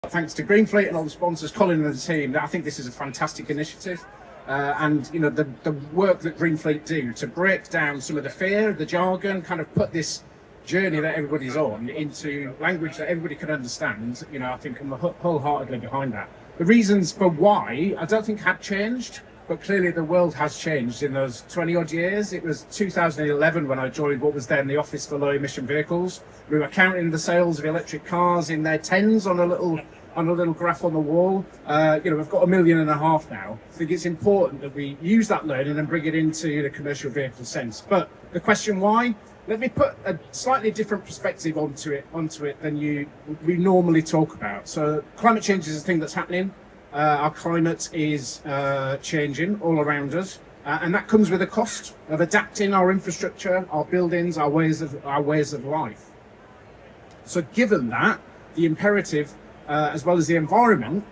Thanks to GreenFleet and all the sponsors, Colin and the team. I think this is a fantastic initiative. And you know, the work that GreenFleet do to break down some of the fear, the jargon, kind of put this journey that everybody's on into language that everybody can understand. You know, I think I'm wholeheartedly behind that. The reasons for why I don't think have changed, but clearly the world has changed in those 20 odd years. It was 2011 when I joined what was then the Office for Low Emission Vehicles. We were counting the sales of electric cars in their tens on a little graph on the wall. You know, we've got 1.5 million now. I think it's important that we use that learning and bring it into the commercial vehicle sense. But the question why? Let me put a slightly different perspective onto it than we normally talk about. So climate change is a thing that's happening. Our climate is changing all around us, and that comes with a cost of adapting our infrastructure, our buildings, our ways of life. So given that, the imperative, as well as the environment,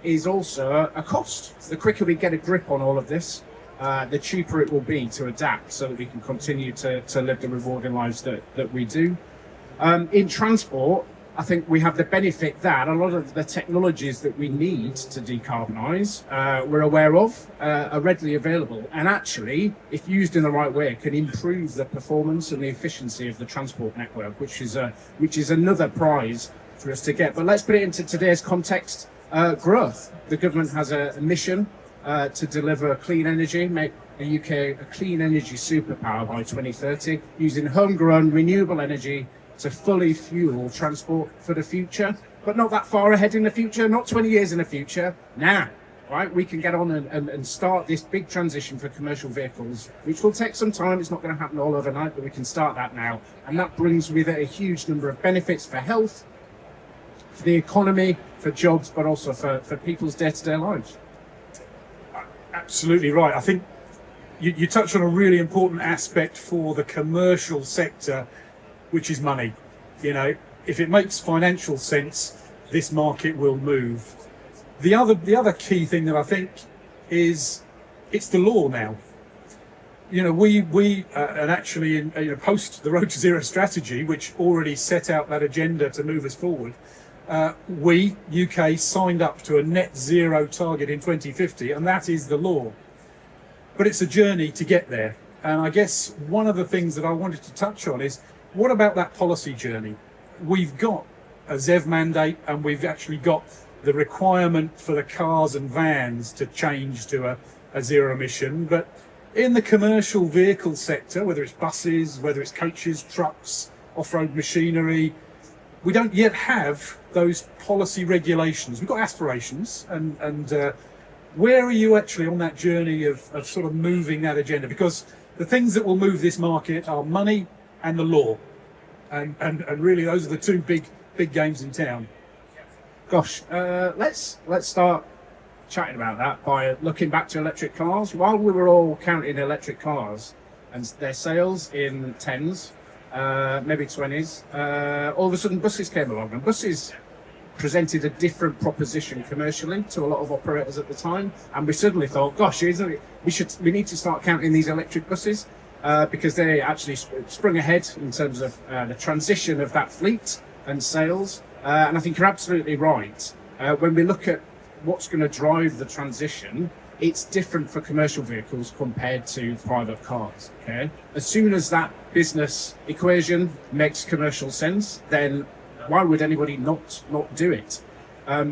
is also a cost. The quicker we get a grip on all of this, the cheaper it will be to adapt so that we can continue to live the rewarding lives that we do. In transport, I think we have the benefit that a lot of the technologies that we need to decarbonise, we're aware of, are readily available, and actually, if used in the right way, can improve the performance and the efficiency of the transport network, which is another prize for us to get. But let's put it into today's context. Growth. The government has a mission to deliver clean energy, make the UK a clean energy superpower by 2030, using homegrown renewable energy to fully fuel transport for the future, but not that far ahead in the future, not 20 years in the future, now, right? We can get on and start this big transition for commercial vehicles, which will take some time. It's not going to happen all overnight, but we can start that now. And that brings with it a huge number of benefits for health, for the economy, for jobs, but also for people's day-to-day lives. Absolutely right. I think you touched on a really important aspect for the commercial sector, which is money. You know, if it makes financial sense, this market will move. The other key thing that I think is it's the law now. You know, we and actually in post the Road to Zero strategy, which already set out that agenda to move us forward, we, UK, signed up to a net zero target in 2050, and that is the law. But it's a journey to get there. And I guess one of the things that I wanted to touch on is, what about that policy journey? We've got a ZEV mandate, and we've actually got the requirement for the cars and vans to change to a zero emission. But in the commercial vehicle sector, whether it's buses, whether it's coaches, trucks, off-road machinery, we don't yet have those policy regulations. We've got aspirations, and where are you actually on that journey of sort of moving that agenda? Because the things that will move this market are money and the law, and really those are the two big games in town. Gosh, let's start chatting about that by looking back to electric cars. While we were all counting electric cars and their sales in tens, maybe 20s, all of a sudden buses came along, and buses presented a different proposition commercially to a lot of operators at the time, and we suddenly thought, gosh, we need to start counting these electric buses. Because they actually sprung ahead in terms of the transition of that fleet and sales. And I think you're absolutely right. When we look at what's going to drive the transition, it's different for commercial vehicles compared to private cars. Okay? As soon as that business equation makes commercial sense, then why would anybody not do it?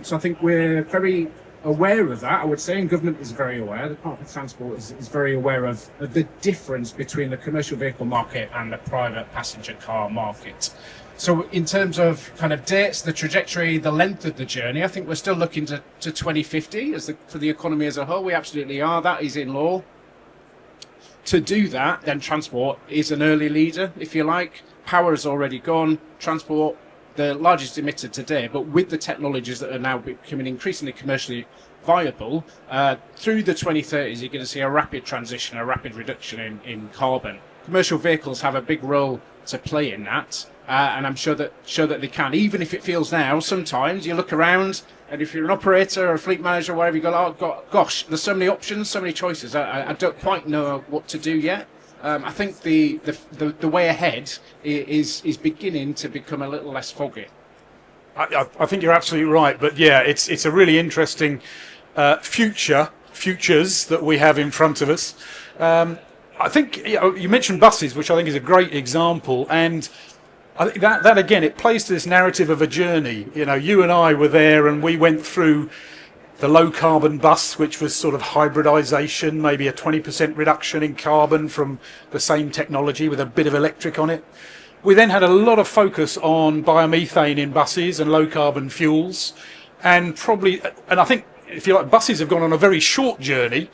So I think we're very aware of that, I would say, and government is very aware. The Department of Transport is very aware of the difference between the commercial vehicle market and the private passenger car market. So in terms of kind of dates, the trajectory, the length of the journey, I think we're still looking to 2050 for the economy as a whole. We absolutely are. That is in law. To do that, then transport is an early leader, if you like. Power has already gone. Transport, the largest emitter today, but with the technologies that are now becoming increasingly commercially viable, through the 2030s, you're going to see a rapid transition, a rapid reduction in carbon. Commercial vehicles have a big role to play in that, and I'm sure that they can, even if it feels now, sometimes you look around, and if you're an operator or a fleet manager, wherever you go, oh gosh, there's so many options, so many choices, I don't quite know what to do yet. I think the way ahead is beginning to become a little less foggy. I think you're absolutely right, but yeah, it's a really interesting futures that we have in front of us. I think you mentioned buses, which I think is a great example, and I think that again it plays to this narrative of a journey. You and I were there, and we went through the low carbon bus, which was sort of hybridization, maybe a 20% reduction in carbon from the same technology with a bit of electric on it. We then had a lot of focus on biomethane in buses and low carbon fuels, and I think, if you like, buses have gone on a very short journey,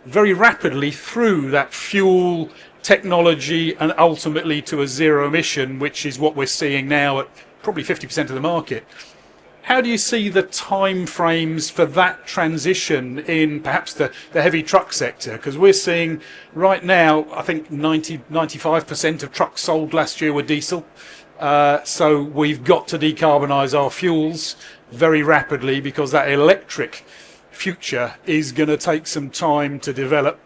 very rapidly through that fuel technology and ultimately to a zero emission, which is what we're seeing now at probably 50% of the market. How do you see the time frames for that transition in perhaps the heavy truck sector? Because we're seeing right now, I think 95% of trucks sold last year were diesel. So we've got to decarbonise our fuels very rapidly, because that electric future is going to take some time to develop.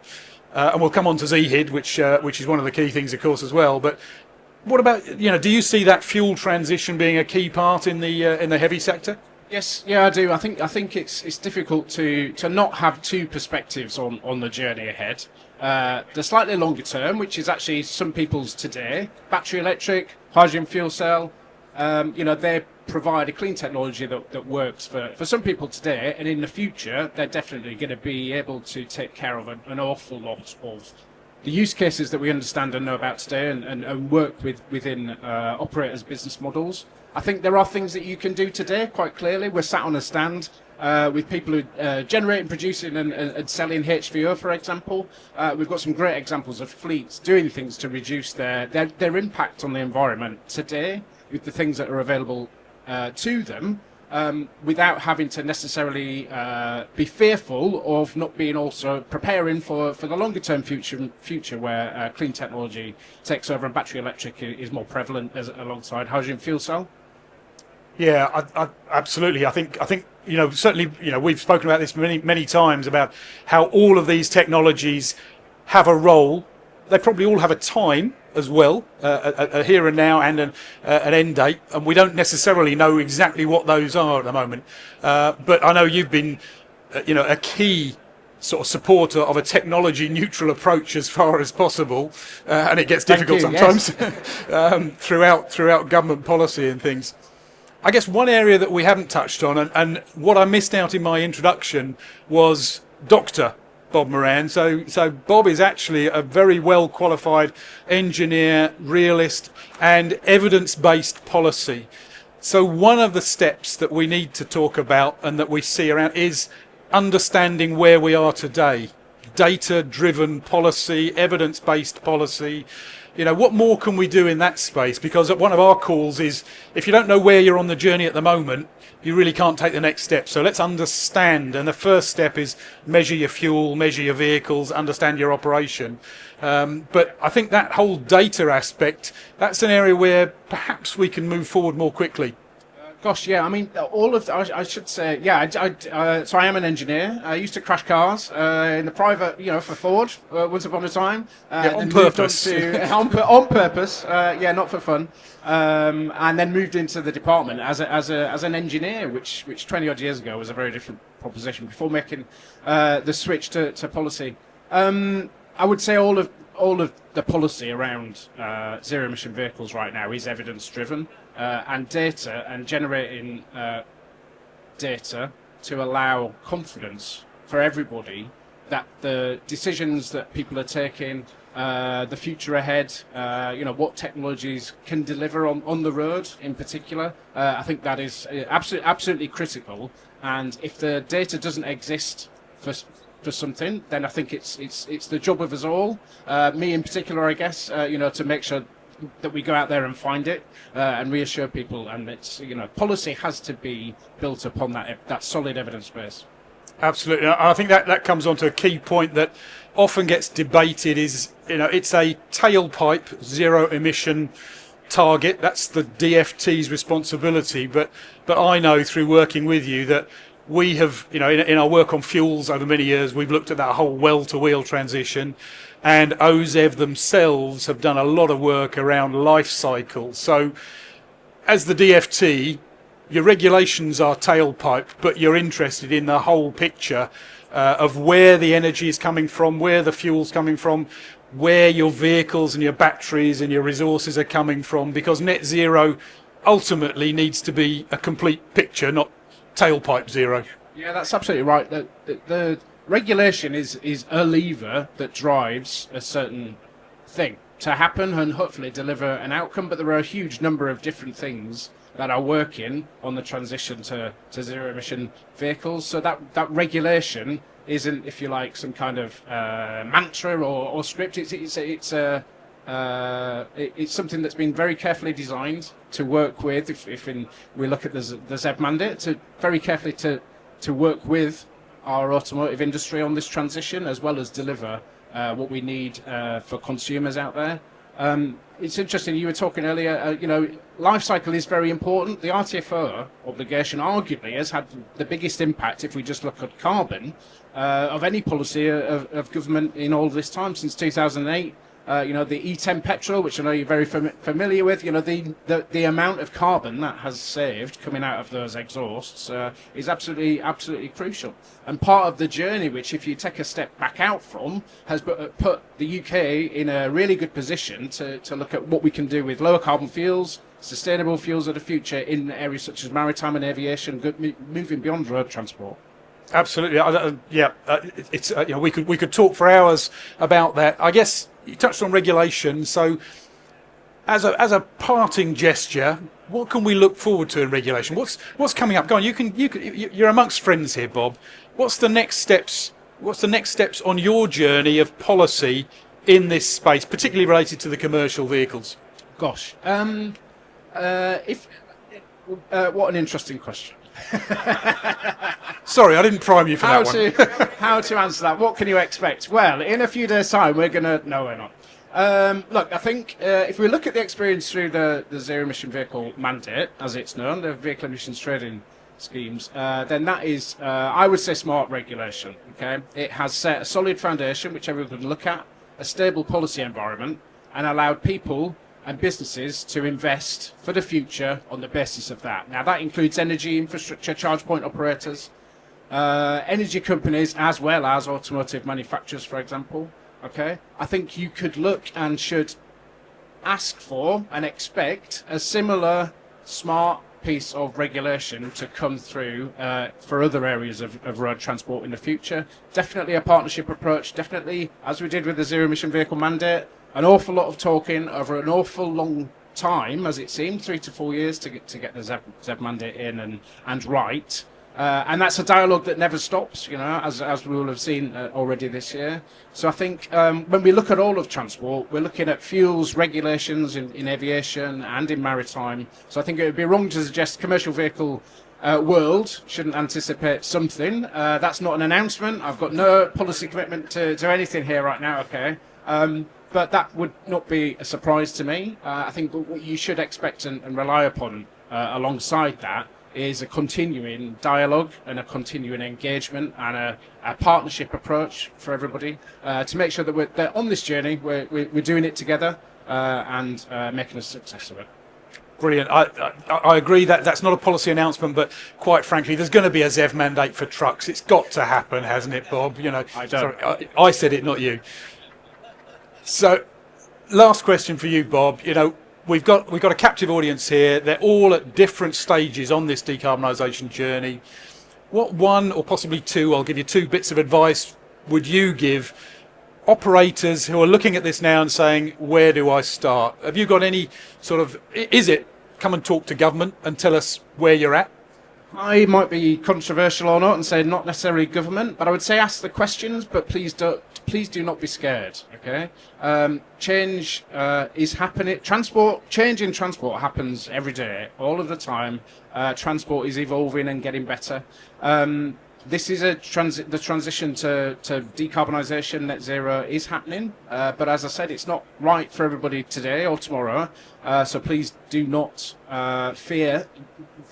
And we'll come on to ZHID, which is one of the key things, of course, as well. But what about, do you see that fuel transition being a key part in the heavy sector? Yes, yeah, I do. I think it's difficult to not have two perspectives on the journey ahead. The slightly longer term, which is actually some people's today, battery electric, hydrogen fuel cell, they provide a clean technology that works for some people today, and in the future they're definitely going to be able to take care of an awful lot of the use cases that we understand and know about today, and work within operators' business models. I think there are things that you can do today, quite clearly. We're sat on a stand with people who generating, producing and selling HVO, for example. We've got some great examples of fleets doing things to reduce their impact on the environment today with the things that are available to them, without having to necessarily be fearful of not being also preparing for the longer term future where clean technology takes over and battery electric is more prevalent alongside hydrogen fuel cell. Yeah, I absolutely. I think certainly we've spoken about this many times about how all of these technologies have a role. They probably all have a time as well, a here and now and an end date, and we don't necessarily know exactly what those are at the moment. But I know you've been, a key sort of supporter of a technology neutral approach as far as possible, and it gets difficult sometimes. Yes. throughout government policy and things. I guess one area that we haven't touched on, and what I missed out in my introduction, was Dr. Bob Moran. So Bob is actually a very well qualified engineer, realist and evidence-based policy. So one of the steps that we need to talk about and that we see around is understanding where we are today. Data-driven policy, evidence-based policy. What more can we do in that space? Because one of our calls is, if you don't know where you're on the journey at the moment, you really can't take the next step. So let's understand. And the first step is measure your fuel, measure your vehicles, understand your operation. But I think that whole data aspect, that's an area where perhaps we can move forward more quickly. Gosh, yeah. I mean, I should say, yeah. So I am an engineer. I used to crash cars in the private, for Ford once upon a time. On purpose. On purpose. Yeah, not for fun. And then moved into the department as an engineer, which 20 odd years ago was a very different proposition before making the switch to policy. I would say all of the policy around zero emission vehicles right now is evidence driven. And data, and generating data to allow confidence for everybody that the decisions that people are taking, the future ahead, what technologies can deliver on the road in particular. I think that is absolutely critical. And if the data doesn't exist for something, then I think it's the job of us all, me in particular, I guess, to make sure that we go out there and find it and reassure people. And it's policy has to be built upon that solid evidence base. Absolutely. I think that comes on to a key point that often gets debated is, it's a tailpipe zero emission target. That's the DfT's responsibility. But I know through working with you that we have, in our work on fuels over many years, we've looked at that whole well-to-wheel transition, and OZEV themselves have done a lot of work around life cycle. So as the DfT, your regulations are tailpipe, but you're interested in the whole picture of where the energy is coming from, where the fuel's coming from, where your vehicles and your batteries and your resources are coming from, because net zero ultimately needs to be a complete picture, not tailpipe zero. Yeah, that's absolutely right. The regulation is a lever that drives a certain thing to happen and hopefully deliver an outcome, but there are a huge number of different things that are working on the transition to zero emission vehicles. So that regulation isn't, if you like, some kind of mantra or script. It's something that's been very carefully designed to work with. If we look at the ZEV mandate, to very carefully to work with our automotive industry on this transition, as well as deliver what we need for consumers out there. It's interesting, you were talking earlier, life cycle is very important. The RTFO obligation arguably has had the biggest impact, if we just look at carbon, of any policy of government in all this time, since 2008. The E10 petrol, which I know you're very familiar with, the amount of carbon that has saved coming out of those exhausts is absolutely crucial. And part of the journey, which if you take a step back out from, has put the UK in a really good position to look at what we can do with lower carbon fuels, sustainable fuels of the future in areas such as maritime and aviation, moving beyond road transport. Absolutely, we could talk for hours about that. I guess you touched on regulation, so as a parting gesture, what can we look forward to in regulation? What's coming up? Go on, you're amongst friends here, Bob. What's the next steps on your journey of policy in this space, particularly related to the commercial vehicles? Gosh, what an interesting question. Sorry, I didn't prime you for that one. How to answer that? What can you expect? Well, in a few days' time, we're not. Look, I think if we look at the experience through the zero-emission vehicle mandate, as it's known, the vehicle emissions trading schemes, then that is, I would say, smart regulation. Okay, it has set a solid foundation, which everyone can look at, a stable policy environment, and allowed people and businesses to invest for the future on the basis of that. Now, that includes energy infrastructure, charge point operators, energy companies, as well as automotive manufacturers, for example. Okay, I think you could look and should ask for and expect a similar smart piece of regulation to come through for other areas of road transport in the future. Definitely a partnership approach, definitely, as we did with the zero-emission vehicle mandate, an awful lot of talking over an awful long time, as it seemed, 3 to 4 years to get the ZEV mandate in and right. And that's a dialogue that never stops, as we will have seen already this year. So I think when we look at all of transport, we're looking at fuels regulations in aviation and in maritime. So I think it would be wrong to suggest commercial vehicle world shouldn't anticipate something. That's not an announcement. I've got no policy commitment to anything here right now, okay? But that would not be a surprise to me. I think what you should expect and rely upon alongside that is a continuing dialogue and a continuing engagement and a partnership approach for everybody to make sure that on this journey we're doing it together and making a success of it. Brilliant. I agree that that's not a policy announcement, but quite frankly, there's going to be a ZEV mandate for trucks. It's got to happen, hasn't it, Bob? I said it, not you. So, last question for you, Bob. We've got a captive audience here. They're all at different stages on this decarbonisation journey. What one or possibly two, I'll give you 2 bits of advice, would you give operators who are looking at this now and saying, where do I start? Have you got any sort of, is it come and talk to government and tell us where you're at? I might be controversial or not and say not necessarily government, but I would say ask the questions, but please do not be scared, okay? Change is happening. Change in transport happens every day, all of the time. Transport is evolving and getting better. This is the transition to decarbonisation, net zero is happening, but as I said, it's not right for everybody today or tomorrow. So please do not fear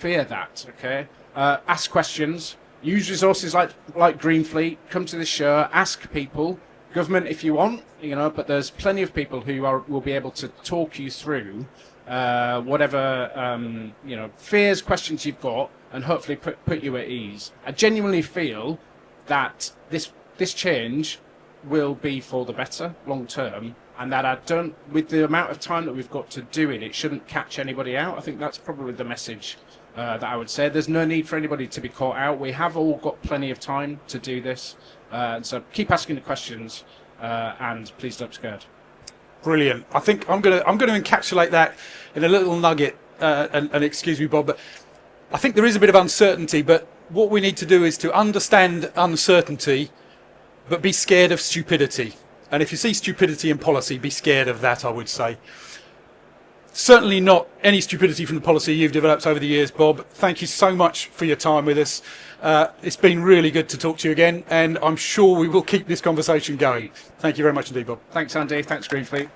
that. Okay, ask questions, use resources like GreenFleet. Come to this show, ask people, government if you want, but there's plenty of people who will be able to talk you through whatever fears, questions you've got, and hopefully put you at ease. I genuinely feel that this change will be for the better long term, and that with the amount of time that we've got to do it shouldn't catch anybody out. I think that's probably the message that I would say. There's no need for anybody to be caught out. We have all got plenty of time to do this, so keep asking the questions, and please don't be scared. Brilliant. I think I'm going to encapsulate that in a little nugget, and excuse me, Bob, but I think there is a bit of uncertainty, but what we need to do is to understand uncertainty, but be scared of stupidity. And if you see stupidity in policy, be scared of that, I would say. Certainly not any stupidity from the policy you've developed over the years, Bob. Thank you so much for your time with us. It's been really good to talk to you again, and I'm sure we will keep this conversation going. Thank you very much indeed, Bob. Thanks, Andy. Thanks, GreenFleet.